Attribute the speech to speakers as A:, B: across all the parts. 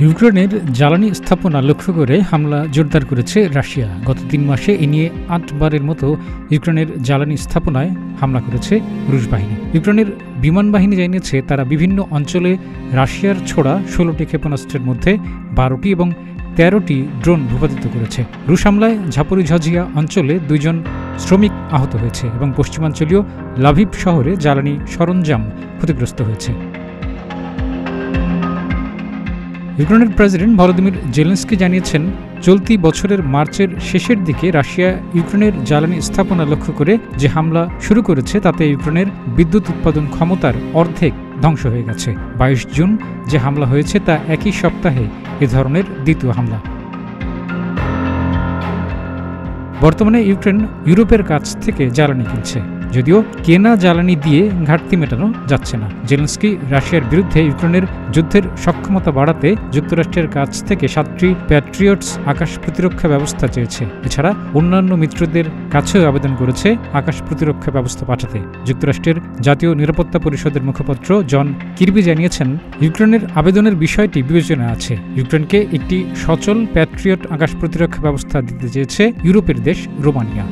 A: ইউক্রেনের জ্বালানি স্থাপনা লক্ষ্য করে হামলা জোরদার করেছে রাশিয়া। গত ৩ মাসে এ নিয়ে ৮ বারের মতো ইউক্রেনের জ্বালানি স্থাপনায় হামলা করেছে রুশ বাহিনী। ইউক্রেনের বিমান বাহিনী জানিয়েছে তারা বিভিন্ন অঞ্চলে রাশিয়ার ছোড়া ১৬টি ক্ষেপণাস্ত্রের মধ্যে ১২টি এবং ১৩টি ড্রোন ভূপাতিত করেছে। রুশ হামলায় ঝাপরিঝিয়া অঞ্চলে ২ জন শ্রমিক আহত হয়েছে এবং পশ্চিমাঞ্চলীয় লাভিভ শহরে জ্বালানি সরঞ্জাম ক্ষতিগ্রস্ত হয়েছে। ইউক্রেনের প্রেসিডেন্ট ভলোদিমির জেলেনস্কি জানিয়েছেন, চলতি বছরের মার্চের শেষের দিকে রাশিয়া ইউক্রেনের জ্বালানি স্থাপনা লক্ষ্য করে যে হামলা শুরু করেছে তাতে ইউক্রেনের বিদ্যুৎ উৎপাদন ক্ষমতার অর্ধেক ধ্বংস হয়ে গেছে। ২২ জুন যে হামলা হয়েছে তা একই সপ্তাহে এ ধরনের দ্বিতীয় হামলা। বর্তমানে ইউক্রেন ইউরোপের কাছ থেকে জ্বালানি কিনছে, যদিও কেনা জ্বালানি দিয়ে ঘাটতি মেটানো যাচ্ছে না। জেলেনস্কি রাশিয়ার বিরুদ্ধে ইউক্রেনের যুদ্ধের সক্ষমতা বাড়াতে যুক্তরাষ্ট্রের কাছ থেকে ৭টি প্যাট্রিয়টস আকাশ প্রতিরক্ষা ব্যবস্থা চেয়েছে। এছাড়া অন্যান্য মিত্রদের কাছেও আবেদন করেছে আকাশ প্রতিরক্ষা ব্যবস্থা পাঠাতে। যুক্তরাষ্ট্রের জাতীয় নিরাপত্তা পরিষদের মুখপাত্র জন কির্বি জানিয়েছেন, ইউক্রেনের আবেদনের বিষয়টি বিবেচনায় আছে। ইউক্রেনকে একটি সচল প্যাট্রিয়ট আকাশ প্রতিরক্ষা ব্যবস্থা দিতে চেয়েছে ইউরোপের দেশ রোমানিয়া।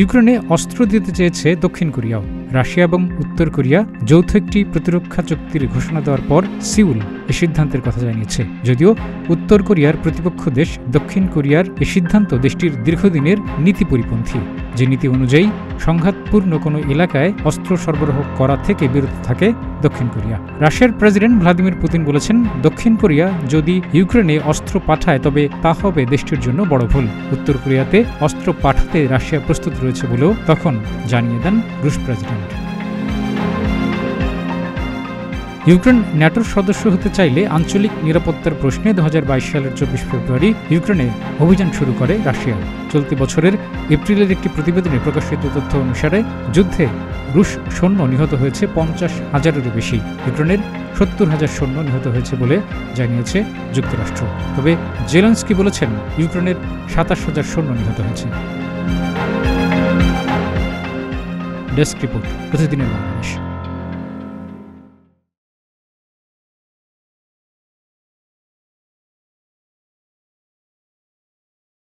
A: ইউক্রেনে অস্ত্র দিতে চেয়েছে দক্ষিণ কোরিয়াও। রাশিয়া এবং উত্তর কোরিয়া যৌথ একটি প্রতিরক্ষা চুক্তির ঘোষণা দেওয়ার পর সিউল এ সিদ্ধান্তের কথা জানিয়েছে। যদিও উত্তর কোরিয়ার প্রতিপক্ষ দেশ দক্ষিণ কোরিয়ার এ সিদ্ধান্ত দেশটির দীর্ঘদিনের নীতি পরিপন্থী, যে নীতি অনুযায়ী সংঘাতপূর্ণ কোনো এলাকায় অস্ত্র সরবরাহ করা থেকে বিরত থাকে দক্ষিণ কোরিয়া। রাশিয়ার প্রেসিডেন্ট ভ্লাদিমির পুতিন বলেছেন, দক্ষিণ কোরিয়া যদি ইউক্রেনে অস্ত্র পাঠায় তবে তা হবে দেশটির জন্য বড় ভুল। উত্তর কোরিয়াতে অস্ত্র পাঠাতে রাশিয়া প্রস্তুত রয়েছে বলেও তখন জানিয়ে দেন রুশ প্রেসিডেন্ট। ইউক্রেন ন্যাটোর সদস্য হতে চাইলে আঞ্চলিক নিরাপত্তার প্রশ্নে ২০২২ সালের ২৪ ফেব্রুয়ারি ইউক্রেনে অভিযান শুরু করে রাশিয়া। চলতি বছরের এপ্রিলের একটি প্রতিবেদনে প্রকাশিত তথ্য অনুসারে যুদ্ধে রুশ সৈন্য নিহত হয়েছে ৫০,০০০-এরও বেশি। ইউক্রেনের ৭০,০০০ সৈন্য নিহত হয়েছে বলে জানিয়েছে যুক্তরাষ্ট্র। তবে জেলেনস্কি বলেছেন, ইউক্রেনের ২৭,০০০ সৈন্য নিহত হয়েছে। ডেস্ক রিপোর্ট, প্রতিদিনের বাংলাদেশ।